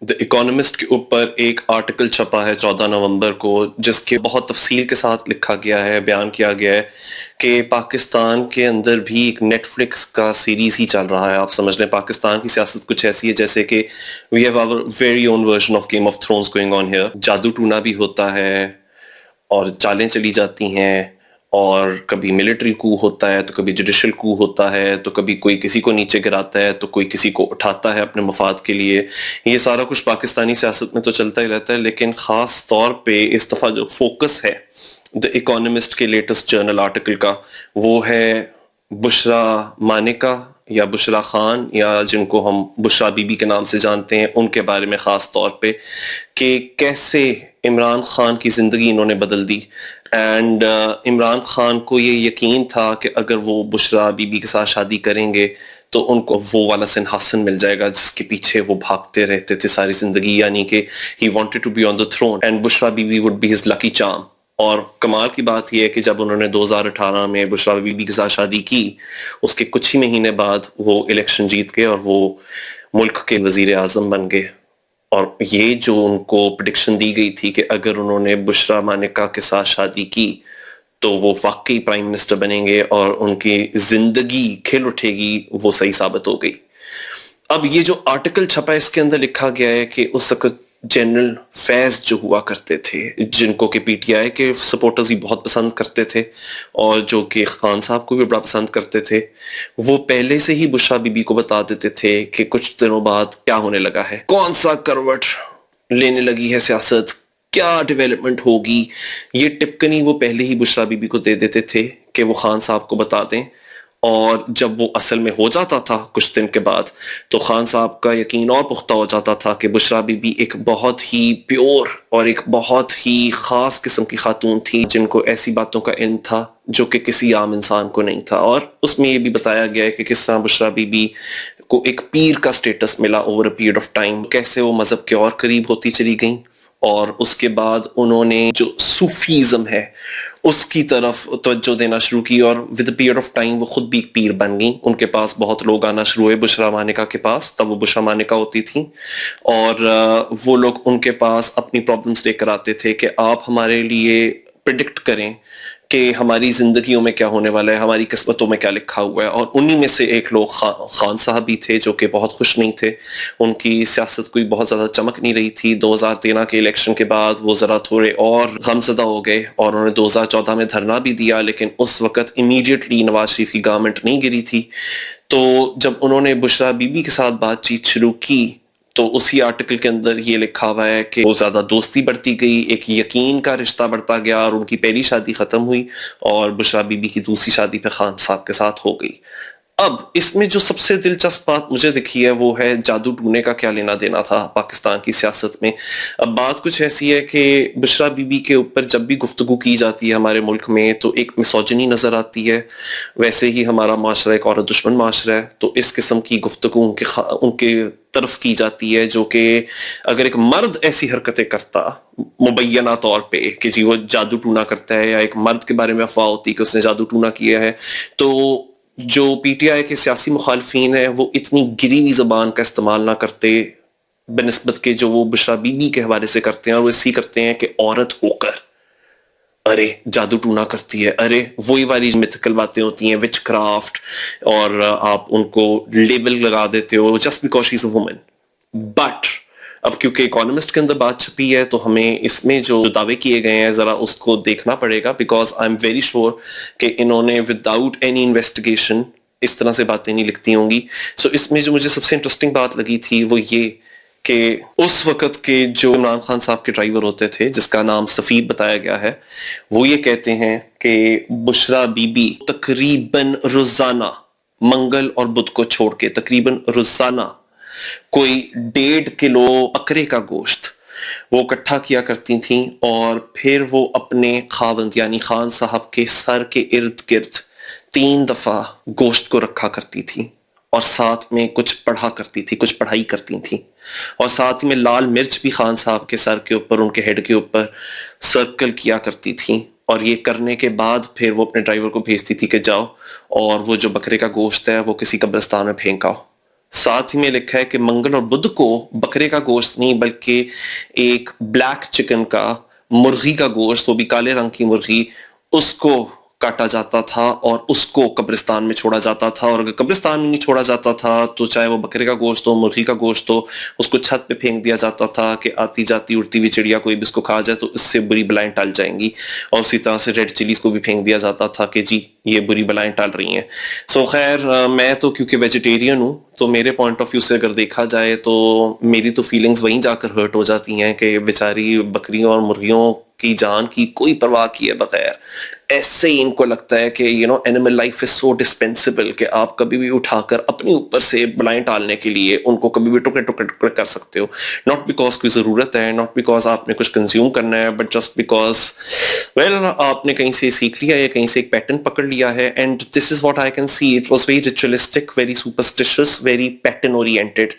The economist के ऊपर एक आर्टिकल छपा है 14 नवंबर को, जिसके बहुत तफसील के साथ लिखा गया है, बयान किया गया है कि पाकिस्तान के अंदर भी एक नेटफ्लिक्स का सीरीज ही चल रहा है। आप समझ लें पाकिस्तान की सियासत कुछ ऐसी है जैसे कि we have our very own version of Game of Thrones going on here. जादू टूना भी होता है और चालें चली जाती हैं, और कभी मिलिट्री कू होता है तो कभी जुडिशल कू होता है, तो कभी कोई किसी को नीचे गिराता है तो कोई किसी को उठाता है अपने मफाद के लिए। ये सारा कुछ पाकिस्तानी सियासत में तो चलता ही रहता है, लेकिन ख़ास तौर पे इस दफ़ा जो फोकस है द इकोनॉमिस्ट के लेटेस्ट जर्नल आर्टिकल का, वो है बुशरा मानेका या बुशरा खान, या जिनको हम बुशरा बीबी के नाम से जानते हैं, उनके बारे में ख़ास तौर पे कि कैसे इमरान खान की ज़िंदगी इन्होंने बदल दी। एंड इमरान खान को ये यकीन था कि अगर वो बुशरा बीबी के साथ शादी करेंगे तो उनको वो वाला सिंहासन मिल जाएगा जिसके पीछे वो भागते रहते थे सारी ज़िंदगी, यानी कि he wanted to be on the throne and Bushra Bibi would be his lucky charm. और कमाल की बात यह है कि जब उन्होंने 2018 में बुशरा बीबी के साथ शादी की, उसके कुछ ही महीने बाद वो इलेक्शन जीत गए और वो मुल्क के वजीर आज़म बन गए। और ये जो उनको प्रेडिक्शन दी गई थी कि अगर उन्होंने बुशरा मानेका के साथ शादी की तो वो वाकई प्राइम मिनिस्टर बनेंगे और उनकी जिंदगी खिल उठेगी, वो सही साबित हो गई। अब ये जो आर्टिकल छपा है इसके अंदर लिखा गया है कि उस वक्त जनरल फैज जो हुआ करते थे, जिनको कि पीटीआई के सपोर्टर्स भी बहुत पसंद करते थे और जो कि खान साहब को भी बड़ा पसंद करते थे, वो पहले से ही बुशरा बीबी को बता देते थे कि कुछ दिनों बाद क्या होने लगा है, कौन सा करवट लेने लगी है सियासत, क्या डेवलपमेंट होगी। ये टिप्पणी वो पहले ही बुशरा बीबी को दे देते थे कि वो खान साहब को बता दें, और जब वो असल में हो जाता था कुछ दिन के बाद तो खान साहब का यकीन और पुख्ता हो जाता था कि बुशरा बीबी एक बहुत ही प्योर और एक बहुत ही ख़ास किस्म की खातून थी, जिनको ऐसी बातों का इल्म था जो कि किसी आम इंसान को नहीं था। और उसमें ये भी बताया गया है कि किस तरह बुशरा बीबी को एक पीर का स्टेटस मिला over a period of time, कैसे वो मज़हब के और करीब होती चली गई, और उसके बाद उन्होंने जो सूफीज़म है उसकी तरफ तवज्जो देना शुरू की, और विद पीरियड ऑफ टाइम वो खुद भी एक पीर बन गई। उनके पास बहुत लोग आना शुरू हुए बुशरा मानेका के पास, तब वो बुशरा मानेका होती थी, और वो लोग उनके पास अपनी प्रॉब्लम्स लेकर आते थे कि आप हमारे लिए प्रिडिक्ट करें कि हमारी जिंदगियों में क्या होने वाला है, हमारी किस्मतों में क्या लिखा हुआ है। और उन्हीं में से एक लोग खान साहब भी थे जो कि बहुत खुश नहीं थे, उनकी सियासत कोई बहुत ज़्यादा चमक नहीं रही थी। 2013 के इलेक्शन के बाद वो ज़रा थोड़े और गमज़दा हो गए और उन्होंने 2014 में धरना भी दिया, लेकिन उस वक़्त इमीडिएटली नवाज शरीफ की गवर्नमेंट नहीं गिरी थी। तो जब उन्होंने बुशरा बीबी के साथ बातचीत शुरू की तो उसी आर्टिकल के अंदर ये लिखा हुआ है कि वो ज़्यादा दोस्ती बढ़ती गई, एक यकीन का रिश्ता बढ़ता गया, और उनकी पहली शादी ख़त्म हुई और बुशरा बीबी की दूसरी शादी फिर खान साहब के साथ हो गई। अब इसमें जो सबसे दिलचस्प बात मुझे दिखी है वो है जादू टूने का क्या लेना देना था पाकिस्तान की सियासत में। अब बात कुछ ऐसी है कि बुशरा बीबी के ऊपर जब भी गुफ्तगू की जाती है हमारे मुल्क में तो एक मिसोजिनी नज़र आती है। वैसे ही हमारा माशरा एक औरत दुश्मन माशरा है, तो इस किस्म की गुफ्तगू उनके तरफ की जाती है, जो कि अगर एक मर्द ऐसी हरकतें करता मुबैना तौर पे कि जी वो जादू टूना करता है, या एक मर्द के बारे में अफवाह होती कि उसने जादू टूना किया है, तो जो पीटीआई के सियासी मुखालफीन है वो इतनी गिरी हुई ज़बान का इस्तेमाल ना करते बनिस्बत के जो वो बुशरा बीबी के हवाले से करते हैं, और वो इसी करते हैं कि औरत होकर अरे जादू टूना करती है, अरे वही वाली मिथिकल बातें होती हैं, विच क्राफ्ट, और आप उनको लेबल लगा देते हो just because she is a woman. But अब क्योंकि इकोनॉमिस्ट के अंदर बात छपी है तो हमें इसमें जो दावे किए गए हैं जरा उसको देखना पड़ेगा, because I am very sure कि इन्होंने विदाउट एनी इन्वेस्टिगेशन इस तरह से बातें नहीं लिखती होंगी। सो इसमें जो मुझे सबसे इंटरेस्टिंग बात लगी थी वो ये कि उस वक्त के जो इमरान खान साहब के ड्राइवर होते थे, जिसका नाम सफीर बताया गया है, वो ये कहते हैं कि बुशरा बीबी तकरीबन रोजाना मंगल और बुध को छोड़ के तकरीबन रोजाना कोई 1.5 किलो बकरे का गोश्त वो इकट्ठा किया करती थीं, और फिर वो अपने खावंद यानी खान साहब के सर के इर्द गिर्द 3 दफा गोश्त को रखा करती थी, और साथ में कुछ पढ़ा करती थी, कुछ पढ़ाई करती थी, और साथ ही में लाल मिर्च भी खान साहब के सर के ऊपर, उनके हेड के ऊपर सर्कल किया करती थी। और ये करने के बाद फिर वो अपने ड्राइवर को भेजती थी कि जाओ और वो जो बकरे का गोश्त है वो किसी कब्रिस्तान में फेंक आओ। साथ ही में लिखा है कि मंगल और बुध को बकरे का गोश्त नहीं बल्कि एक ब्लैक चिकन का, मुर्गी का गोश्त, वो भी काले रंग की मुर्गी, उसको काटा जाता था और उसको कब्रिस्तान में छोड़ा जाता था, और अगर कब्रिस्तान में नहीं छोड़ा जाता था तो चाहे वो बकरे का गोश्त हो, मुर्गी का गोश्त हो, उसको छत पे फेंक दिया जाता था कि आती जाती उड़ती हुई चिड़िया कोई भी इसको खा जाए तो इससे बुरी बलाएं टल जाएंगी। और उसी तरह से रेड चिलीज को भी फेंक दिया जाता था कि जी ये बुरी बलाएं टल रही हैं। सो खैर मैं तो क्योंकि वेजिटेरियन हूँ तो मेरे पॉइंट ऑफ व्यू से अगर देखा जाए तो मेरी तो फीलिंग्स वहीं जाकर हर्ट हो जाती हैं कि बेचारी बकरियों और मुर्गियों की जान की कोई परवाह किए बगैर ऐसे ही इनको लगता है कि animal life is so dispensable कि आप कभी भी उठाकर अपने ऊपर से बलाएं टालने के लिए उनको कभी भी टुकड़े टुकड़े टुकड़े कर सकते हो। नॉट बिकॉज कोई जरूरत है, नॉट बिकॉज आपने कुछ कंज्यूम करना है, बट जस्ट बिकॉज वेल आपने कहीं से सीख लिया है, कहीं से एक पैटर्न पकड़ लिया है। And this is what I can see, it was very ritualistic, very superstitious, very pattern oriented,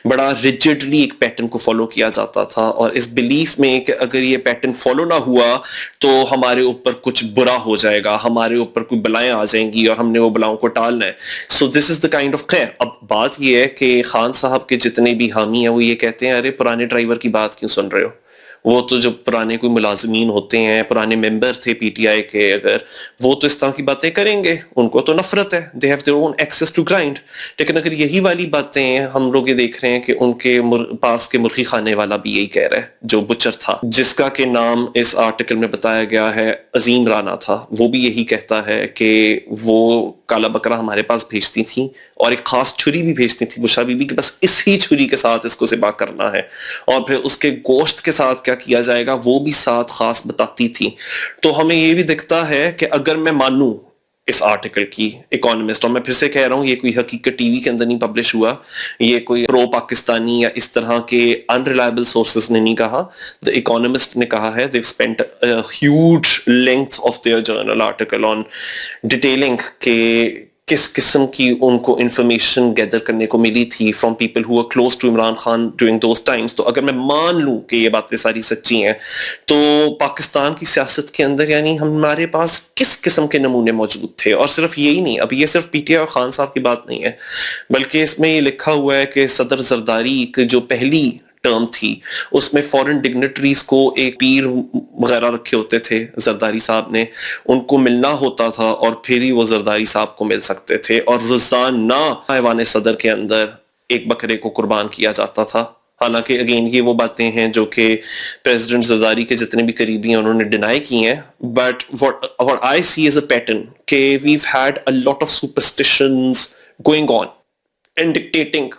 बड़ा रिजिडली एक पैटर्न को फॉलो किया जाता था, और इस बिलीफ में कि अगर ये पैटर्न फॉलो ना हुआ तो हमारे ऊपर कुछ बुरा हो जाएगा, हमारे ऊपर कोई बलाएं आ जाएंगी और हमने वो बलाओं को टालना है। So this is the kind of खैर। अब बात ये है कि खान साहब के जितने भी हामी हैं वो ये कहते हैं अरे पुराने ड्राइवर की बात क्यों सुन रहे हो, वो तो जो पुराने कोई मुलाजमीन होते हैं, पुराने मेंबर थे पीटीआई के, अगर वो तो इस तरह की बातें करेंगे, उनको तो नफरत है, they have their own axes to grind. लेकिन अगर यही वाली बातें हम लोग ये देख रहे हैं कि उनके पास के मुर्गी खाने वाला भी यही कह रहा है, जो बुचर था जिसका के नाम इस आर्टिकल में बताया गया है अजीम राना था, वो भी यही कहता है कि वो काला बकरा हमारे पास भेजती थी और एक खास छुरी भी भेजती थी बुशरा बीबी कि बस इसी छुरी के साथ इसको ज़िबा करना है, और फिर उसके गोश्त के साथ क्या किया जाएगा वो भी साथ खास बताती थी। तो हमें ये भी दिखता है कि अगर मैं मानूं इस आर्टिकल की इकोनॉमिस्ट, और मैं फिर से कह रहा हूं ये कोई हकीकत टीवी के अंदर नहीं पब्लिश हुआ, ये कोई प्रो पाकिस्तानी या इस तरह के अनरिलायबल सोर्सेस ने नहीं कहा, द इकोनॉमिस्ट ने कहा है। They spent huge length of their journal article on detailing के किस किस्म की उनको इंफॉर्मेशन गैदर करने को मिली थी from people who were close to Imran Khan during those times. तो अगर मैं मान लूं कि ये बातें सारी सच्ची हैं तो पाकिस्तान की सियासत के अंदर यानी हमारे पास किस किस्म के नमूने मौजूद थे। और सिर्फ यही नहीं, अब ये सिर्फ पीटीआई और खान साहब की बात नहीं है, बल्कि इसमें ये लिखा हुआ है कि सदर जरदारी की जो पहली टर्म थी उसमें फॉरेन डिग्नेटरीज को एक पीर वगैरह रखे होते थे जरदारी साहब ने, उनको मिलना होता था और फिर ही वो जरदारी साहब को मिल सकते थे, और रोजाना ऐवान सदर के अंदर एक बकरे को कुर्बान किया जाता था। हालांकि अगेन ये वो बातें हैं जो कि प्रेसिडेंट जरदारी के जितने भी करीबी हैं उन्होंने डिनाई की हैं, but what I see as a pattern कि we've had a lot of superstitions going on and dictating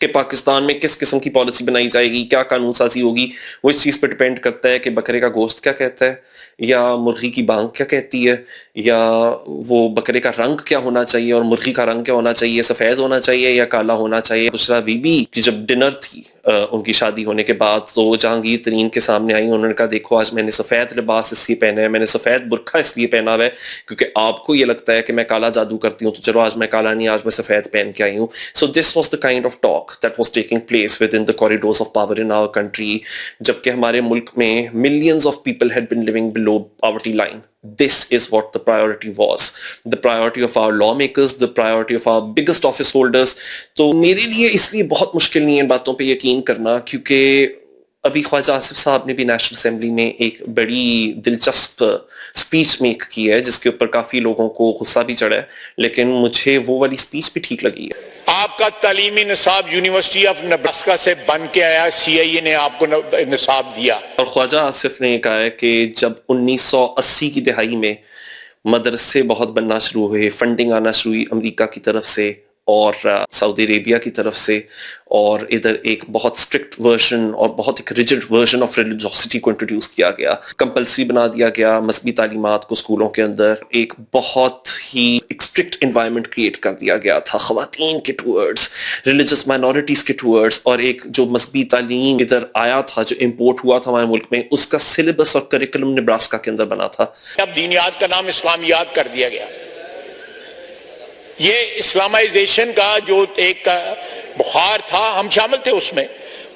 कि पाकिस्तान में किस किस्म की पॉलिसी बनाई जाएगी, क्या कानून साजी होगी, वो इस चीज पर डिपेंड करता है कि बकरे का गोश्त क्या कहता है, या मुर्गी की बांग क्या कहती है, या वो बकरे का रंग क्या होना चाहिए और मुर्गी का रंग क्या होना चाहिए, सफेद होना चाहिए या काला होना चाहिए। बुशरा बीबी की जब डिनर थी उनकी शादी होने के बाद, तो जहांगीर तरीन के सामने आई, उन्होंने कहा देखो आज मैंने सफेद लिबास इसलिए पहना है, मैंने सफेद बुरखा इसलिए पहना हुआ है क्योंकि आपको ये लगता है कि मैं काला जादू करती हूँ, तो चलो आज मैं काला नहीं, आज मैं सफेद पहन के आई हूँ। So this was the kind of talk that was taking place within the corridors of power in our country, जबकि हमारे मुल्क में millions of people had been living below poverty line. This is what the priority was. The priority of our lawmakers, the priority of our biggest office holders. तो मेरे लिए इसलिए बहुत मुश्किल नहीं है बातों पे यकीन करना, क्योंकि अभी ख्वाजा आसिफ साहब ने भी नेशनल असेंबली में एक बड़ी दिलचस्प स्पीच मेक की है जिसके ऊपर काफी लोगों को गुस्सा भी चढ़ा है, लेकिन मुझे वो वाली स्पीच भी ठीक लगी है। आपका तालीमी निसाब यूनिवर्सिटी ऑफ नेब्रास्का से बन के आया, सीआईए ने आपको निसाब दिया। और ख्वाजा आसिफ ने कहा है कि जब 1980 की दिहाई में मदरसे बहुत बनना शुरू हुए, फंडिंग आना शुरू हुई अमेरिका की तरफ से और सऊदी अरेबिया की तरफ से, और इधर एक बहुत स्ट्रिक्ट वर्जन और बहुत एक रिजिड वर्जन ऑफ रिलीजियोसिटी को इंट्रोड्यूस किया गया, कंपलसरी बना दिया गया मजहबी तालीमात को स्कूलों के अंदर, एक बहुत ही एक स्ट्रिक्ट एनवायरनमेंट क्रिएट कर दिया गया था खवातीन के टूवर्ड्स, रिलीजियस माइनॉरिटीज के टूवर्ड्स, और एक जो मजहबी तालीम इधर आया था, जो इम्पोर्ट हुआ था हमारे मुल्क में, उसका सिलेबस और करिकुलम नेब्रास्का के अंदर बना था। अब दीनियात का नाम इस्लामियात कर दिया गया। ये इस्लामाइजेशन का जो एक बुखार था, हम शामिल थे उसमें,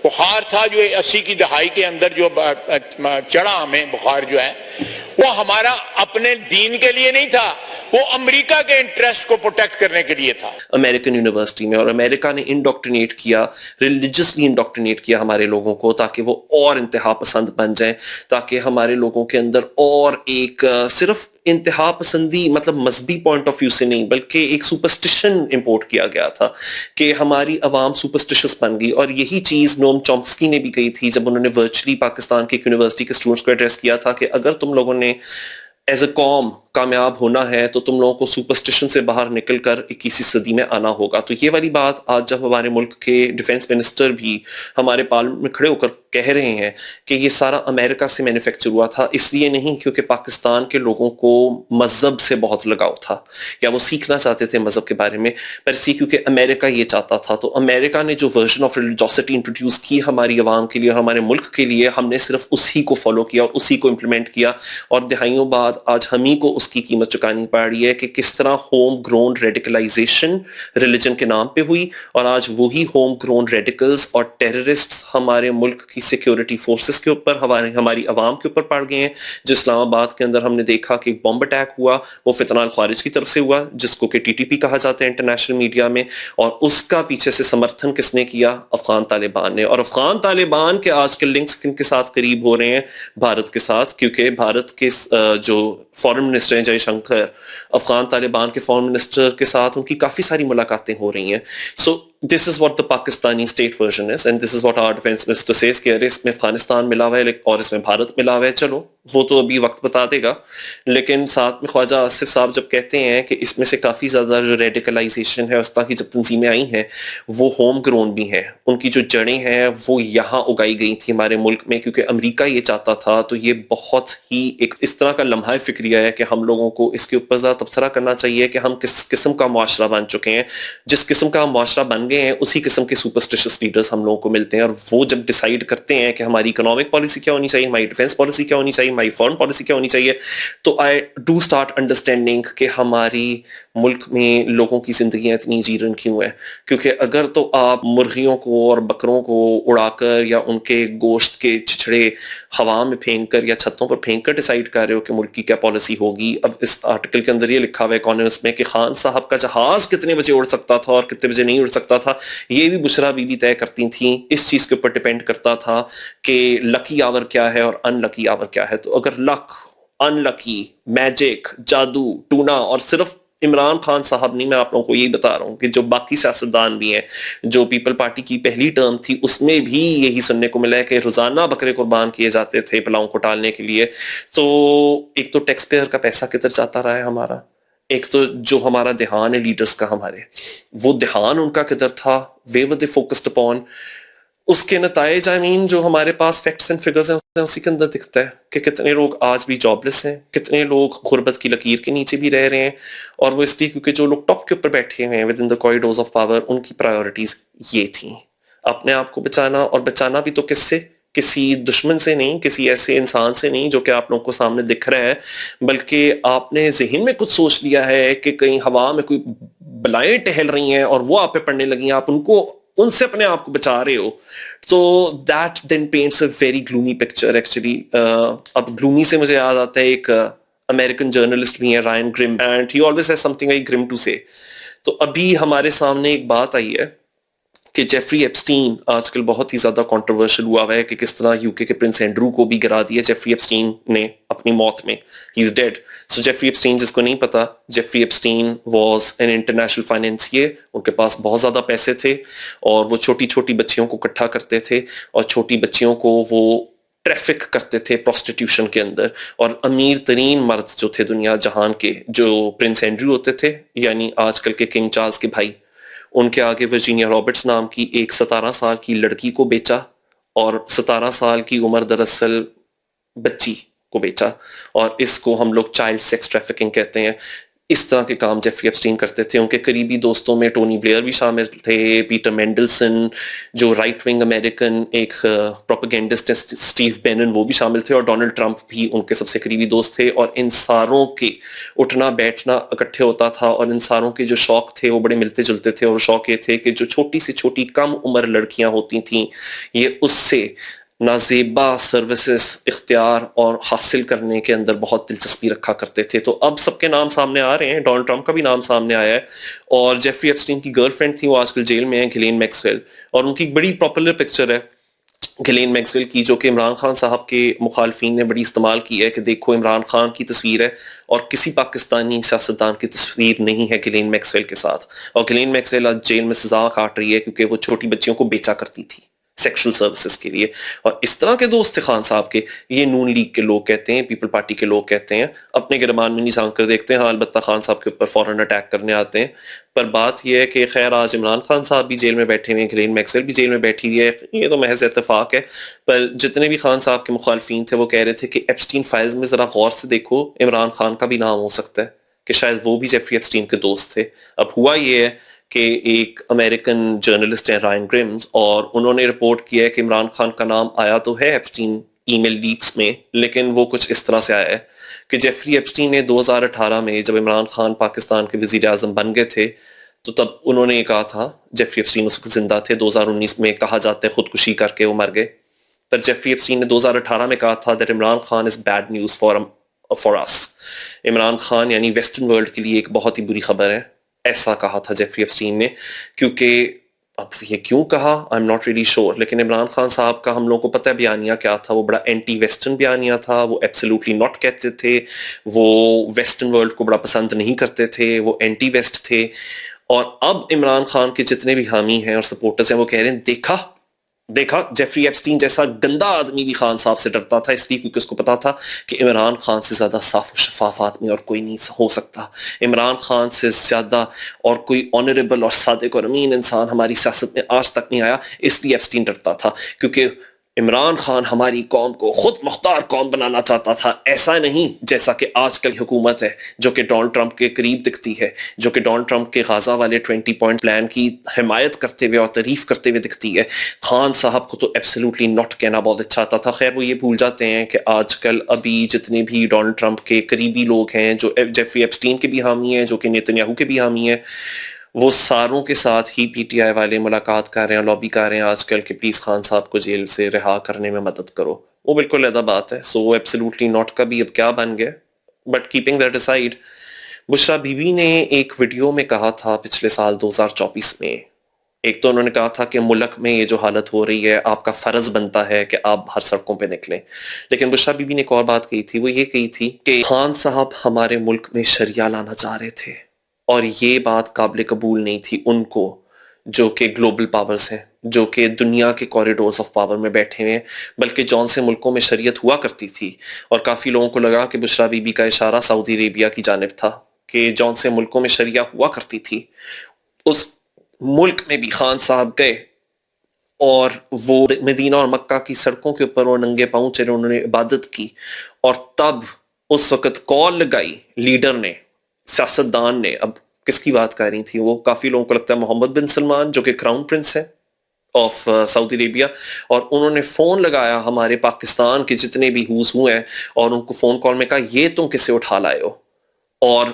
बुखार था जो 80 की दहाई के अंदर जो चढ़ा हमें बुखार जो है, वो हमारा अपने दीन के लिए नहीं था, وہ امریکہ کے انٹرسٹ کو پروٹیکٹ کرنے کے لیے تھا. امریکن یونیورسٹی میں، اور امریکہ نے انڈوکٹرینیٹ کیا، ریلیجسلی انڈوکٹرینیٹ کیا ہمارے لوگوں کو تاکہ وہ اور انتہا پسند بن جائیں، تاکہ ہمارے لوگوں کے اندر اور ایک صرف انتہا پسندی مطلب مذہبی پوائنٹ آف ویو سے نہیں بلکہ ایک سپرسٹیشن امپورٹ کیا گیا تھا کہ ہماری عوام سپرسٹیشس بن گئی. اور یہی چیز نوم چومسکی نے بھی کہی تھی جب انہوں نے ورچولی پاکستان کے ایک یونیورسٹی کے اسٹوڈنٹس کو ایڈریس کیا تھا کہ اگر تم لوگوں نے ایز اے قوم کامیاب ہونا ہے تو تم لوگوں کو سپرسٹیشن سے باہر نکل کر 21ویں صدی میں آنا ہوگا. تو یہ والی بات آج جب ہمارے ملک کے ڈیفنس منسٹر بھی ہمارے پارلیمنٹ میں کھڑے ہو کر کہہ رہے ہیں کہ یہ سارا امریکہ سے مینوفیکچر ہوا تھا، اس لیے نہیں کیونکہ پاکستان کے لوگوں کو مذہب سے بہت لگاؤ تھا یا وہ سیکھنا چاہتے تھے مذہب کے بارے میں، پر اسی کیونکہ امریکہ یہ چاہتا تھا. تو امریکہ نے جو ورژن آف ریلیجوسٹی انٹروڈیوس کی ہماری عوام کے لیے اور ہمارے ملک کے لیے، ہم نے صرف اسی کو فالو کیا اور اسی کو امپلیمنٹ کیا. اور دہائیوں بعد آج ہم ہی کو اس کی قیمت چکانی پڑ رہی ہے کہ کس طرح ہوم گرون ریڈیکلائزیشن ریلیجن کے نام پہ ہوئی، اور آج وہی ہوم گرون ریڈیکلز اور ٹیررسٹ ہمارے ملک کی سیکیورٹی فورسز کے اوپر، ہماری عوام کے اوپر پڑ گئے ہیں. جو اسلام آباد کے اندر ہم نے دیکھا کہ بم اٹیک ہوا، وہ فتنہ الخوارج کی طرف سے ہوا جس کو کہ TTP کہا جاتا ہے انٹرنیشنل میڈیا میں، اور اس کا پیچھے سے سمرتھن کس نے کیا؟ افغان طالبان نے. اور افغان طالبان کے آج کل لنکس کن کے ساتھ قریب ہو رہے ہیں؟ بھارت کے ساتھ، کیونکہ بھارت کے جو فارن منسٹر ہیں جے شنکر، افغان طالبان کے فارن منسٹر کے ساتھ ان کی کافی ساری ملاقاتیں ہو رہی ہیں. سو this is what the Pakistani state version is and this is what our defense minister says کہ اس میں افغانستان ملا ہوا ہے اور اس میں بھارت ملا ہوا ہے. چلو وہ تو ابھی وقت بتا دے گا، لیکن ساتھ میں خواجہ آصف صاحب جب کہتے ہیں کہ اس میں سے کافی زیادہ جو ریڈیکلائزیشن ہے اس طرح کی جب تنظیمیں آئی ہیں وہ ہوم گرون بھی ہیں، ان کی جو جڑیں ہیں وہ یہاں اگائی گئی تھی ہمارے ملک میں کیونکہ امریکہ یہ چاہتا تھا. تو یہ بہت ہی ایک اس طرح کا لمحہ فکریہ ہے کہ ہم لوگوں کو اس کے اوپر زیادہ تبصرہ کرنا چاہیے کہ ہم کس قسم کا معاشرہ بن چکے ہیں. جس قسم کا ہم معاشرہ بن گئے ہیں اسی قسم کے سپرسٹیشس لیڈرز ہم لوگوں کو ملتے ہیں، اور وہ جب ڈیسائیڈ کرتے ہیں کہ ہماری اکنامک پالیسی کیا ہونی چاہیے، ہماری ڈیفنس پالیسی کیا ہونی چاہیے، ہماری فارن پالیسی کیا ہونی چاہیے، تو آئی ڈو اسٹارٹ انڈرسٹینڈنگ کہ ہماری ملک میں لوگوں کی زندگیاں اتنی جیرن کیوں ہیں. کیونکہ اگر تو آپ مرغیوں کو اور بکروں کو اڑا کر یا ان کے گوشت کے چھچڑے ہوا میں پھینک کر یا چھتوں پر پھینک کر ڈیسائیڈ کر رہے ہو کہ ملک کی کیا پالیسی ہوگی. اب اس آرٹیکل کے اندر یہ لکھا ہوا ہے اکانومسٹ میں کہ خان صاحب کا جہاز کتنے بجے اڑ سکتا تھا اور کتنے بجے نہیں اڑ سکتا تھا یہ بھی بشرا بی بی طے کرتی تھیں. اس چیز کے اوپر ڈیپینڈ کرتا تھا کہ لکی آور کیا ہے اور ان لکی آور کیا ہے. تو اگر لک، ان لکی، میجک، جادو ٹونا، اور صرف عمران خان صاحب نہیں، میں آپ لوگوں کو یہی بتا رہا ہوں کہ جو باقی سیاستدان بھی ہیں، جو پیپل پارٹی کی پہلی ٹرم تھی اس میں بھی یہی سننے کو ملا ہے کہ روزانہ بکرے قربان کیے جاتے تھے بلاؤں کو ٹالنے کے لیے. تو ایک تو ٹیکس پیئر کا پیسہ کدھر جاتا رہا ہے ہمارا، ایک تو جو ہمارا دھیان ہے لیڈرز کا، ہمارے وہ دھیان ان کا کدھر تھا، وے ور دے فوکسڈ اپون. اس کے نتائج جو ہمارے پاس فیکٹس اینڈ فگرز ہیں اسی کے اندر دکھتا ہے کہ کتنے لوگ آج بھی جاب لیس ہیں، کتنے لوگ غربت کی لکیر کے نیچے بھی رہ رہے ہیں. اور وہ اس لیے کیونکہ جو لوگ ٹاپ کے اوپر بیٹھے ہوئے ہیں with in the corridors of power, ان کی پرائیورٹیز یہ تھیں اپنے آپ کو بچانا. اور بچانا بھی تو کس سے؟ کسی دشمن سے نہیں، کسی ایسے انسان سے نہیں جو کہ آپ لوگوں کو سامنے دکھ رہا ہے، بلکہ آپ نے ذہن میں کچھ سوچ لیا ہے کہ کہیں ہوا میں کوئی بلائیں ٹہل رہی ہیں اور وہ آپ پہ پڑنے لگی ہیں، آپ ان سے اپنے آپ کو بچا رہے ہو. تو that then paints a very gloomy picture actually. اب گلومی سے مجھے یاد آتا ہے ایک امریکن جرنلسٹ بھی ہیں رائن گرم، and he always has something very گرم ٹو سے. تو ابھی ہمارے سامنے ایک بات آئی ہے کہ جیفری ایپسٹین آج کل بہت ہی زیادہ کنٹروورشل ہوا ہے کہ کس طرح UK کے پرنس اینڈرو کو بھی گرا دیا جیفری ایپسٹین نے اپنی موت میں. He is dead. So Jeffrey Epstein, جس کو نہیں پتا، Jeffrey Epstein was an international financier. ان کے پاس بہت زیادہ پیسے تھے اور وہ چھوٹی چھوٹی بچیوں کو اکٹھا کرتے تھے اور چھوٹی بچیوں کو وہ ٹریفک کرتے تھے پروسٹیٹیوشن کے اندر. اور امیر ترین مرد جو تھے دنیا جہان کے، جو پرنس اینڈریو ہوتے تھے، یعنی آج کل کے کنگ چارلز کے بھائی، ان کے آگے ورجینیا رابرٹس نام کی ایک 17 سال کی لڑکی کو بیچا، اور 17 سال کی عمر دراصل بچی کو بیچا، اور اس کو ہم لوگ چائلڈ سیکس ٹریفکنگ کہتے ہیں. اس طرح کے کام جیفری ایپسٹین کرتے تھے. ان کے قریبی دوستوں میں ٹونی بلیئر بھی شامل تھے، پیٹر مینڈلسن جو رائٹ ونگ امریکن ایک پروپیگینڈسٹ ہے، اسٹیو بینن وہ بھی شامل تھے، اور ڈونلڈ ٹرمپ بھی ان کے سب سے قریبی دوست تھے. اور ان ساروں کے اٹھنا بیٹھنا اکٹھے ہوتا تھا، اور ان ساروں کے جو شوق تھے وہ بڑے ملتے جلتے تھے. اور شوق یہ تھے کہ جو چھوٹی سے چھوٹی کم عمر لڑکیاں ہوتی تھیں یہ اس سے نازیبا سروسز اختیار اور حاصل کرنے کے اندر بہت دلچسپی رکھا کرتے تھے. تو اب سب کے نام سامنے آ رہے ہیں, ڈونلڈ ٹرمپ کا بھی نام سامنے آیا ہے, اور جیفری ایپسٹین کی گرل فرینڈ تھی وہ آج کل جیل میں ہے, گھلین میکسویل, اور ان کی ایک بڑی پاپولر پکچر ہے گھلین میکسویل کی, جو کہ عمران خان صاحب کے مخالفین نے بڑی استعمال کی ہے کہ دیکھو عمران خان کی تصویر ہے اور کسی پاکستانی سیاستدان کی تصویر نہیں ہے گھلین میکسویل کے ساتھ. اور گھلین میکسویل آج جیل میں سزا کاٹ رہی ہے کیونکہ وہ چھوٹی بچیوں کو بیچا کرتی تھی سیکشل سروسز کے لیے. اور اس طرح کے دوست تھے خان صاحب کے. یہ نون لیگ کے لوگ کہتے ہیں, پیپل پارٹی کے لوگ کہتے ہیں, اپنے گرمان میں نہیں جھانک کر دیکھتے ہیں. ہاں البتہ خان صاحب کے اوپر فوراً اٹیک کرنے آتے ہیں. پر بات یہ ہے کہ خیر آج عمران خان صاحب بھی جیل میں بیٹھے ہوئے ہیں, گھلین میکسویل بھی جیل میں بیٹھی ہوئی ہے, یہ تو محض اتفاق ہے. پر جتنے بھی خان صاحب کے مخالفین تھے وہ کہہ رہے تھے کہ ایپسٹین فائلز میں ذرا غور سے دیکھو, عمران خان کا بھی نام ہو سکتا ہے کہ شاید وہ بھی جیفری ایپسٹین کے دوست تھے. اب ہوا یہ ہے کہ ایک امریکن جرنلسٹ ہیں رائن گریمز, اور انہوں نے رپورٹ کیا ہے کہ عمران خان کا نام آیا تو ہے ایپسٹین ای میل لیکس میں, لیکن وہ کچھ اس طرح سے آیا ہے کہ جیفری ایپسٹین نے 2018 میں جب عمران خان پاکستان کے وزیر اعظم بن گئے تھے تو تب انہوں نے یہ کہا تھا, جیفری ایپسٹین اس وقت زندہ تھے, 2019 میں کہا جاتا ہے خودکشی کر کے وہ مر گئے, پر جیفری ایپسٹین نے 2018 میں کہا تھا that Imran Khan is bad news for us. Imran Khan یعنی ویسٹرن ورلڈ کے لیے ایک بہت ہی بری خبر ہے, ایسا کہا تھا جیفری ایپسٹین نے. کیونکہ اب یہ کیوں کہا I'm not really sure, لیکن عمران خان صاحب کا ہم لوگوں کو پتہ ہے بیانیہ کیا تھا. وہ بڑا اینٹی ویسٹرن بیانیہ تھا, وہ ایبسلیوٹلی ناٹ کہتے تھے, وہ ویسٹرن ورلڈ کو بڑا پسند نہیں کرتے تھے, وہ اینٹی ویسٹ تھے. اور اب عمران خان کے جتنے بھی حامی ہیں اور سپورٹرز ہیں وہ کہہ رہے ہیں دیکھا جیفری ایپسٹین جیسا گندا آدمی بھی خان صاحب سے ڈرتا تھا, اس لیے کیونکہ اس کو پتا تھا کہ عمران خان سے زیادہ صاف و شفاف آدمی اور کوئی نہیں ہو سکتا. عمران خان سے زیادہ اور کوئی آنریبل اور صادق اور امین انسان ہماری سیاست میں آج تک نہیں آیا, اس لیے ایپسٹین ڈرتا تھا. کیونکہ عمران خان ہماری قوم کو خود مختار قوم بنانا چاہتا تھا, ایسا نہیں جیسا کہ آج کل حکومت ہے جو کہ ڈونلڈ ٹرمپ کے قریب دکھتی ہے, جو کہ ڈونلڈ ٹرمپ کے غزہ والے 20 پوائنٹ پلان کی حمایت کرتے ہوئے اور تعریف کرتے ہوئے دکھتی ہے. خان صاحب کو تو ایبسلیوٹلی ناٹ کہنا بہت اچھا آتا تھا. خیر وہ یہ بھول جاتے ہیں کہ آج کل ابھی جتنے بھی ڈونلڈ ٹرمپ کے قریبی لوگ ہیں, جو جیفری ایپسٹین کے بھی حامی ہیں, جو کہ نیتن یاہو کے بھی حامی ہیں, وہ ساروں کے ساتھ ہی پی ٹی آئی والے ملاقات کر رہے ہیں, لابی کر رہے ہیں آج کل کہ پلیز خان صاحب کو جیل سے رہا کرنے میں مدد کرو. وہ بالکل علیحدہ بات ہے. سو ایبسلیوٹلی ناٹ کا بھی اب کیا بن گیا. But keeping that aside, Bushra Bibi نے ایک ویڈیو میں کہا تھا پچھلے سال 2024 میں, ایک تو انہوں نے کہا تھا کہ ملک میں یہ جو حالت ہو رہی ہے آپ کا فرض بنتا ہے کہ آپ ہر سڑکوں پہ نکلیں. لیکن بشرا بی بی نے ایک اور بات کہی تھی, وہ یہ کہی تھی کہ خان صاحب ہمارے ملک میں شریعہ لانا چاہ رہے تھے, اور یہ بات قابل قبول نہیں تھی ان کو جو کہ گلوبل پاورز ہیں, جو کہ دنیا کے کوریڈورز آف پاور میں بیٹھے ہوئے ہیں. بلکہ جون سے ملکوں میں شریعت ہوا کرتی تھی, اور کافی لوگوں کو لگا کہ بشرا بی بی کا اشارہ سعودی عربیہ کی جانب تھا کہ جون سے ملکوں میں شریعہ ہوا کرتی تھی. اس ملک میں بھی خان صاحب گئے اور وہ مدینہ اور مکہ کی سڑکوں کے اوپر وہ ننگے پاؤں چلے, انہوں نے عبادت کی, اور تب اس وقت کال لگائی لیڈر نے, سیاستدان نے. اب کس کی بات کر رہی تھی وہ؟ کافی لوگوں کو لگتا ہے محمد بن سلمان جو کہ کراؤن پرنس ہے آف سعودی عربیہ, اور انہوں نے فون لگایا ہمارے پاکستان کے جتنے بھی ہوز ہوئے ہیں, اور ان کو فون کال میں کہا یہ تم کسے اٹھا لائے ہو, اور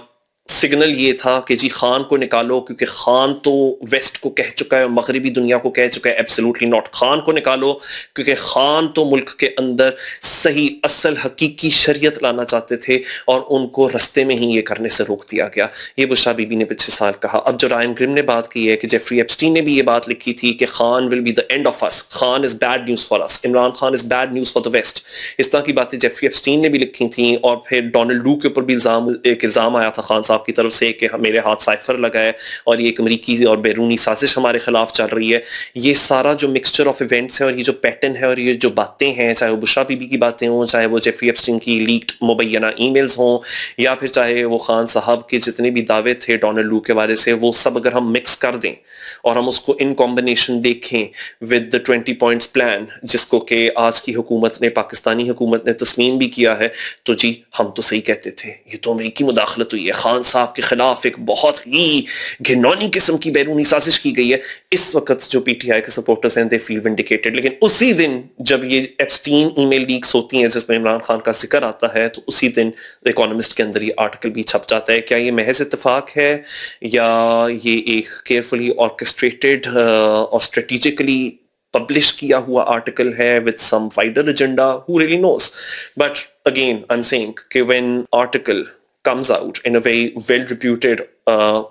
سگنل یہ تھا کہ جی خان کو نکالو کیونکہ خان تو ویسٹ کو کہہ چکا ہے, مغربی دنیا کو کہہ چکا ہے ایبسلیوٹلی ناٹ, خان کو نکالو کیونکہ خان تو ملک کے اندر صحیح اصل حقیقی شریعت لانا چاہتے تھے, اور ان کو رستے میں ہی یہ کرنے سے روک دیا گیا. یہ بشرا بی بی نے پچھلے سال کہا. اب جو رائن گرم نے بات کی ہے کہ جیفری ایپسٹین نے بھی یہ بات لکھی تھی کہ Khan will be the end of us, Khan is bad news for us, Imran Khan is bad news for the West. اس طرح کی باتیں جیفری ایپسٹین نے بھی لکھی تھیں, اور پھر ڈونلڈ لو کے اوپر بھی ایک الزام آیا تھا خان صاحب کی طرف سے کہ میرے ہاتھ سائفر لگا ہے اور یہ ایک امریکی اور بیرونی سازش ہمارے خلاف چل رہی ہے. یہ سارا جو مکسچر آف ایونٹس ہے اور یہ جو پیٹرن ہے اور یہ جو باتیں ہیں, چاہے وہ بشرا بی بی کی باتیں ہوں, چاہے وہ جیفری ایپسٹین کی لیکڈ مبینہ ای میلز ہوں, یا پھر چاہے وہ خان صاحب کے جتنے بھی دعوے تھے ڈونلڈ لو کے بارے سے, وہ سب اگر ہم مکس کر دیں اور ہم اس کو ان کمبینیشن دیکھیں ود دا 20 پوائنٹس پلان جس کو کہ آج کی حکومت نے, پاکستانی حکومت نے تسلیم بھی کیا ہے, تو جی ہم تو صحیح کہتے تھے, یہ تو امریکی مداخلت ہوئی ہے, خان صاحب کے خلاف ایک بہت ہی گھنونی قسم کی بیرونی سازش کی گئی ہے. اس وقت جو پی ٹی آئی کے سپورٹرز ہیں they feel vindicated. لیکن اسی دن جب یہ ایپسٹین ای میل لیکس ہوتی ہیں جس میں عمران خان کا ذکر آتا ہے, تو اسی دن اکانومسٹ کے اندر یہ آرٹیکل بھی چھپ جاتا ہے. کیا یہ محض اتفاق ہے یا یہ ایک کیئرفلی آرکسٹریٹڈ اور اسٹریٹجیکلی पब्लिश किया हुआ आर्टिकल है with some wider agenda, who really knows? But again, I'm saying कि when article comes out in a very well-reputed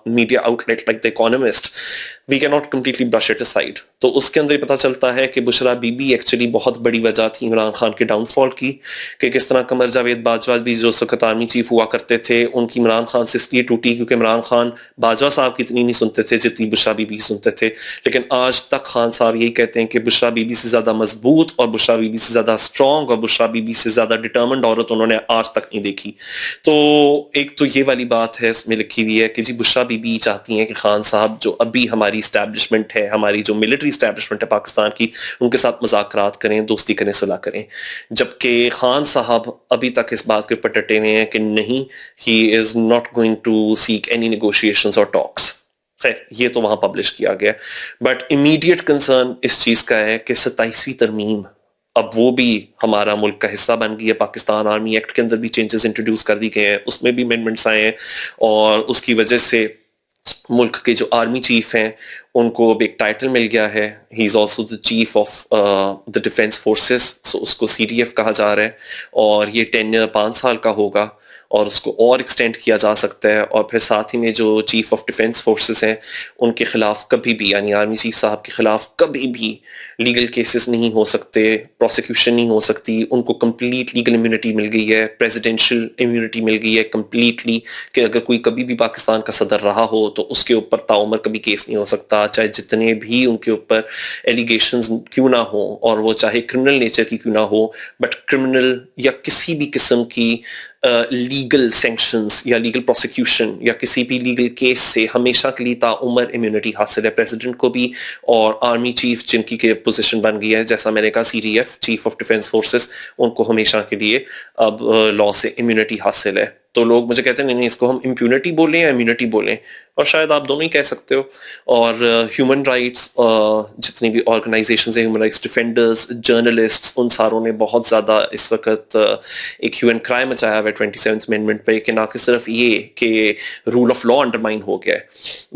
media outlet like The Economist, we cannot completely brush it aside. तो उसके अंदर पता चलता है कि Bushra Bibi actually बहुत बड़ी वजह थी इमरान खान के डाउनफॉल की, कि किस तरह कमर जावेद बाजवा भी जो वक्त आर्मी चीफ हुआ करते थे, उनकी इमरान खान से इसलिए टूटी क्योंकि इमरान खान बाजवा साहब की इतनी नहीं सुनते थे जितनी बुशरा बीबी सुनते थे. लेकिन आज तक खान साहब यही कहते हैं कि बुशरा बीबी से ज्यादा मजबूत और बुशरा बीबी से ज्यादा स्ट्रॉन्ग और बुशरा बीबी से ज्यादा डिटर्मिन्ड औरत उन्होंने आज तक नहीं देखी. तो एक तो ये वाली बात है उसमें लिखी हुई है कि जी बुशरा बीबी चाहती हैं कि खान साहब जो अभी हमारी इस्टेब्लिशमेंट है, हमारी जो मिलिट्री इस्टेब्लिशमेंट है पाकिस्तान की, उनके साथ मज़ाकरात करें, दोस्ती करें, सुलह करें. जबकि खान साहब अभी तक इस बात के ऊपर डटे हुए हैं कि नहीं, he is not going to seek any negotiations और टॉक्स. खैर ये तो वहां पब्लिश किया गया, बट इमीडिएट कंसर्न इस चीज का है कि 27वीं तरमीम अब वो भी हमारा मुल्क का हिस्सा बन गई है. पाकिस्तान आर्मी एक्ट के अंदर भी चेंजेस इंट्रोड्यूस कर दी गए हैं, उसमें भी अमेंडमेंट्स आए हैं, और उसकी वजह से मुल्क के जो आर्मी चीफ हैं उनको अब एक टाइटल मिल गया है. He is also the chief of the defence forces, so उसको CDF कहा जा रहा है, और ये टेन्योर 5 साल का होगा और उसको और एक्सटेंड किया जा सकता है. और फिर साथ ही में जो चीफ ऑफ डिफेंस फोर्सेस हैं उनके खिलाफ कभी भी, यानी आर्मी चीफ साहब के खिलाफ कभी भी लीगल केसेस नहीं हो सकते, प्रोसिक्यूशन नहीं हो सकती. उनको कंप्लीट लीगल इम्यूनिटी मिल गई है, प्रेसिडेंशियल इम्यूनिटी मिल गई है कंप्लीटली, कि अगर कोई कभी भी पाकिस्तान का सदर रहा हो तो उसके ऊपर ताउमर कभी केस नहीं हो सकता, चाहे जितने भी उनके ऊपर एलिगेशंस क्यों ना हो, और वो चाहे क्रिमिनल नेचर की क्यों ना हो, बट क्रिमिनल या किसी भी किस्म की लीगल सैंक्शंस या लीगल प्रोसिक्यूशन या किसी भी लीगल केस से हमेशा के लिए ताउमर इम्यूनिटी हासिल है प्रेसिडेंट को भी, और आर्मी चीफ जिनकी के पोजीशन बन गई है, जैसा मैंने कहा CDF chief of defence forces, उनको हमेशा के लिए अब लॉ से इम्यूनिटी हासिल है. तो लोग मुझे कहते हैं नहीं नहीं, इसको हम इम्यूनिटी बोलें या इम्यूनिटी बोलें, और शायद आप दोनों ही कह सकते हो. और ह्यूमन राइट्स जितनी भी ऑर्गेनाइजेशंस हैं, ह्यूमन राइट्स डिफेंडर्स, जर्नलिस्ट्स, उन सारों ने बहुत ज़्यादा इस वक्त एक ह्यू एंड क्राई मचाया हुआ है 27th अमेंडमेंट पे, कि ना कि सिर्फ ये कि रूल ऑफ लॉ अंडरमाइन हो गया है,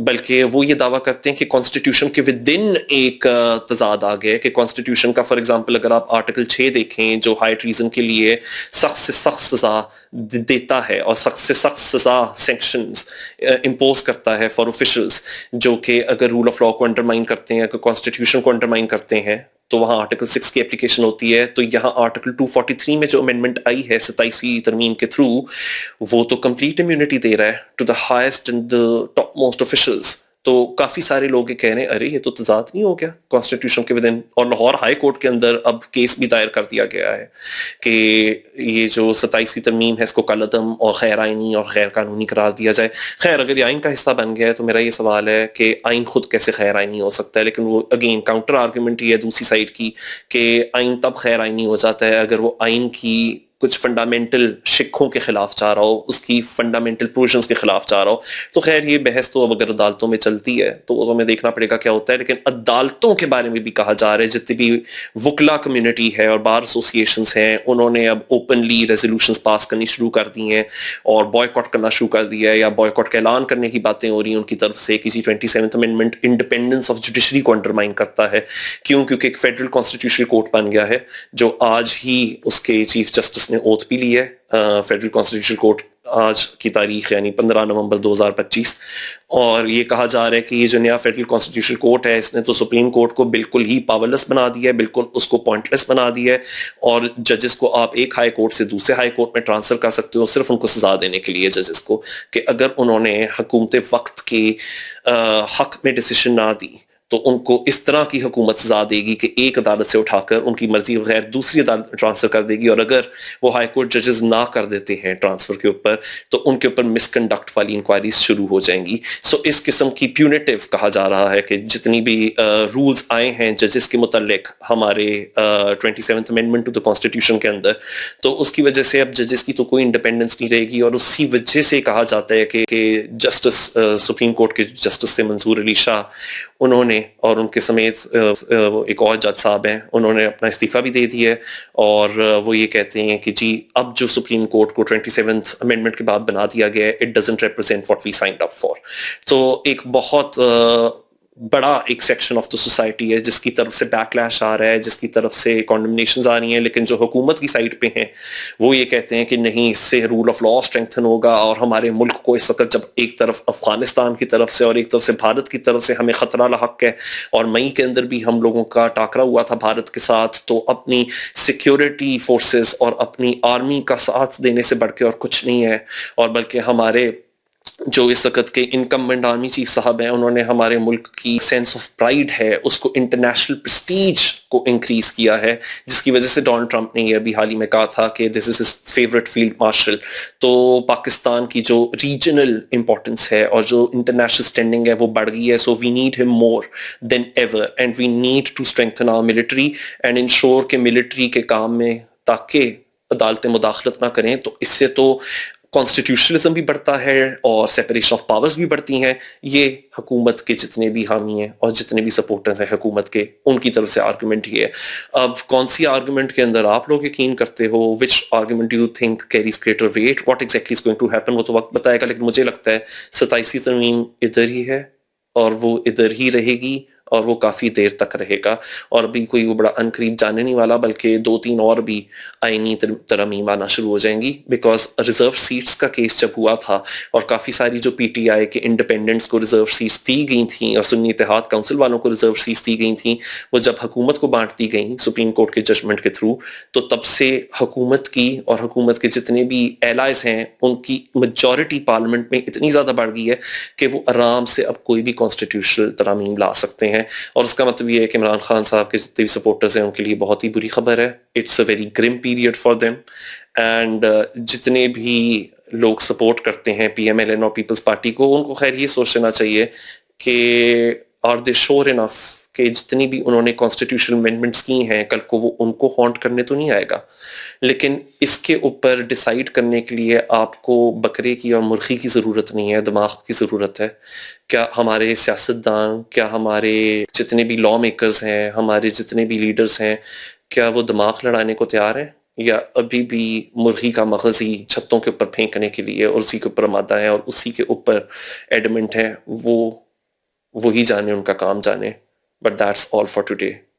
बल्कि वो ये दावा करते हैं कि कॉन्स्टिट्यूशन के विद इन एक तजाद आ गया है. कि कॉन्स्टिट्यूशन का फॉर एग्जाम्पल अगर आप आर्टिकल 6 देखें जो हाई ट्रीजन के लिए सख्त से सख्त सजा देता है और सख्त से सख्त सजा सैंक्शंस इम्पोज करता है फॉर ऑफिशियल्स जो कि अगर रूल ऑफ लॉ को अंडरमाइन करते हैं, अगर कॉन्स्टिट्यूशन को अंडरमाइन करते हैं, तो वहां आर्टिकल 6 की एप्लीकेशन होती है. तो यहाँ आर्टिकल 243 में जो अमेंडमेंट आई है 27वीं तरमीम के थ्रू, वो तो कंप्लीट इम्यूनिटी दे रहा है to the highest and the top most officials. तो काफी सारे लोग ये कह रहे हैं अरे ये तो तजाद नहीं हो गया कॉन्स्टिट्यूशन के विदिन. और लाहौर हाई कोर्ट के अंदर अब केस भी दायर कर दिया गया है कि ये जो 27वीं तरमीम है इसको कलअदम और गैर आइनी और गैर कानूनी करार दिया जाए. खैर अगर ये आइन का हिस्सा बन गया है तो मेरा ये सवाल है कि आइन खुद कैसे गैर आइनी हो सकता है. लेकिन वो अगेन काउंटर आर्ग्यूमेंट ही है दूसरी साइड की कि आइन तब गैर आइनी हो जाता है अगर वो आइन की कुछ फंडामेंटल शिक्कों के खिलाफ जा रहा हो, उसकी फंडामेंटल प्रोविजंस के खिलाफ जा रहा हो. तो खैर ये बहस तो अब अगर अदालतों में चलती है तो हमें देखना पड़ेगा क्या होता है. लेकिन अदालतों के बारे में भी कहा जा रहा है, जितनी भी वकला कम्युनिटी है और बार एसोसिएशंस हैं, उन्होंने अब ओपनली रेजोल्यूशंस पास करनी शुरू कर दी हैं और बॉयकॉट करना शुरू कर दिया है, या बॉयकॉट का ऐलान करने की बातें हो रही हैं उनकी तरफ से. किसी 27th amendment independence of judiciary को अंडरमाइन करता है. क्यों? क्योंकि एक फेडरल कॉन्स्टिट्यूशनल कोर्ट बन गया है जो आज ही उसके चीफ जस्टिस ने ओथ भी ली है. फेडरल कॉन्स्टिट्यूशनल कोर्ट आज की तारीख यानी 15 नवंबर 2025, और ये कहा जा रहा है कि ये जो नया फेडरल कॉन्स्टिट्यूशनल कोर्ट है इसने तो सुप्रीम कोर्ट को बिल्कुल ही पावरलेस बना दिया है, बिल्कुल उसको पॉइंटलेस बना दिया है. और जजेस को आप एक हाई कोर्ट से दूसरे हाई कोर्ट में ट्रांसफर कर सकते हो सिर्फ उनको सजा देने के लिए जजेस को, कि अगर उन्होंने हुकूमत वक्त के हक में डिसीजन ना दी तो उनको इस तरह की हुकूमत सजा देगी कि एक अदालत से उठाकर उनकी मर्जी बगैर दूसरी अदालत में ट्रांसफर कर देगी. और अगर वो हाई कोर्ट जजेस ना कर देते हैं ट्रांसफर के ऊपर तो उनके ऊपर मिसकंडक्ट वाली इंक्वायरीज शुरू हो जाएंगी. सो इस किस्म की प्यूनेटिव कहा जा रहा है कि जितनी भी रूल्स आए हैं जजेस के मुतालिक हमारे 27th amendment to the constitution के अंदर, तो उसकी वजह से अब जजेस की तो कोई इंडिपेंडेंस नहीं रहेगी. और उसी वजह से कहा जाता है कि जस्टिस सुप्रीम कोर्ट के जस्टिस थे मंसूर अली शाह, उन्होंने और उनके समेत एक और जज साहब हैं, उन्होंने अपना इस्तीफा भी दे दिया है. और वो ये कहते हैं कि जी अब जो सुप्रीम कोर्ट को 27th अमेंडमेंट के बाद बना दिया गया है, it doesn't represent what we signed up for. तो एक बहुत बड़ा एक सेक्शन ऑफ द सोसाइटी है जिसकी तरफ से बैकलैश आ रहा है, जिसकी तरफ से कॉन्डमनेशंस आ रही हैं, लेकिन जो हुकूमत की साइड पे हैं वो ये कहते हैं कि नहीं, इससे रूल ऑफ लॉ स्ट्रेंथन होगा और हमारे मुल्क को इस वक्त जब एक तरफ अफगानिस्तान की तरफ से और एक तरफ से भारत की तरफ से हमें खतरा लाहक है, और मई के अंदर भी हम लोगों का टाकरा हुआ था भारत के साथ, तो अपनी सिक्योरिटी फोर्सेस और अपनी आर्मी का साथ देने से बढ़ के और कुछ नहीं है। और बल्कि हमारे जो इस वक्त के इनकम्बेंट आर्मी चीफ साहब हैं, उन्होंने हमारे मुल्क की सेंस ऑफ प्राइड है उसको, इंटरनेशनल प्रेस्टीज को इंक्रीज किया है, जिसकी वजह से डोनाल्ड ट्रंप ने ये अभी हाल ही में कहा था कि this is his favourite field marshal. तो पाकिस्तान की जो रीजनल इंपॉर्टेंस है और जो इंटरनेशनल स्टैंडिंग है वो बढ़ गई है। So we need him more than ever and we need to strengthen our military and ensure के मिलिट्री के काम में ताकि अदालतें मुदाखलत ना करें। तो इससे तो कॉन्स्टिट्यूशनलिज्म भी बढ़ता है और सेपरेशन ऑफ पावर्स भी बढ़ती हैं। ये हुकूमत के जितने भी हामी हैं और जितने भी सपोर्टर्स हैं हुकूमत के, उनकी तरफ से आर्गुमेंट ये है। अब कौन सी आर्गुमेंट के अंदर आप लोग यकीन करते हो, which argument do you think carries greater weight, what exactly is going to happen, वो तो वक्त बताएगा। लेकिन मुझे लगता है 27वीं तरमीम इधर ही है और वो इधर ही रहेगी और वो काफ़ी देर तक रहेगा। और अभी कोई वो बड़ा अनकरीब जाने नहीं वाला, बल्कि 2-3 और भी आईनी तरमीम आना शुरू हो जाएंगी। बिकॉज रिजर्व सीट्स का केस जब हुआ था और काफ़ी सारी जो पीटीआई के इंडिपेंडेंट्स को रिजर्व सीट्स दी गई थी और सुन्नी इत्तेहाद काउंसिल वालों को रिजर्व सीट्स दी गई थी, वो जब हुकूमत को बांट दी गई सुप्रीम कोर्ट के जजमेंट के थ्रू, तो तब से हुकूमत की और हुकूमत के जितने भी एलाइज हैं उनकी मेजॉरिटी पार्लियामेंट में इतनी ज़्यादा बढ़ गई है कि वो आराम से अब कोई भी कॉन्स्टिट्यूशनल तरमीम ला सकते हैं। और उसका मतलब ये है कि इमरान खान साहब के जितने भी सपोर्टर्स हैं उनके लिए बहुत ही बुरी खबर है। It's a very grim period for them and जितने भी लोग सपोर्ट करते हैं पीएमएलएन और पीपल्स पार्टी को, उनको खैर ये सोच लेना चाहिए कि आर दे श्योर इनफ कि जितनी भी उन्होंने कॉन्स्टिट्यूशनल अमेंडमेंट्स की हैं कल को वो उनको हॉन्ट करने तो नहीं आएगा। लेकिन इसके ऊपर डिसाइड करने के लिए आपको बकरे की और मुर्गी की ज़रूरत नहीं है, दिमाग की ज़रूरत है। क्या हमारे सियासतदान, क्या हमारे जितने भी लॉ मेकर्स हैं, हमारे जितने भी लीडर्स हैं, क्या वो दिमाग लड़ाने को तैयार है, या अभी भी मुर्गी का मगज़ ही छत्तों के ऊपर फेंकने के लिए और उसी के ऊपर मादा है और उसी के ऊपर एडमेंट है? वो वही जाने, उनका काम जाने। But that's all for today.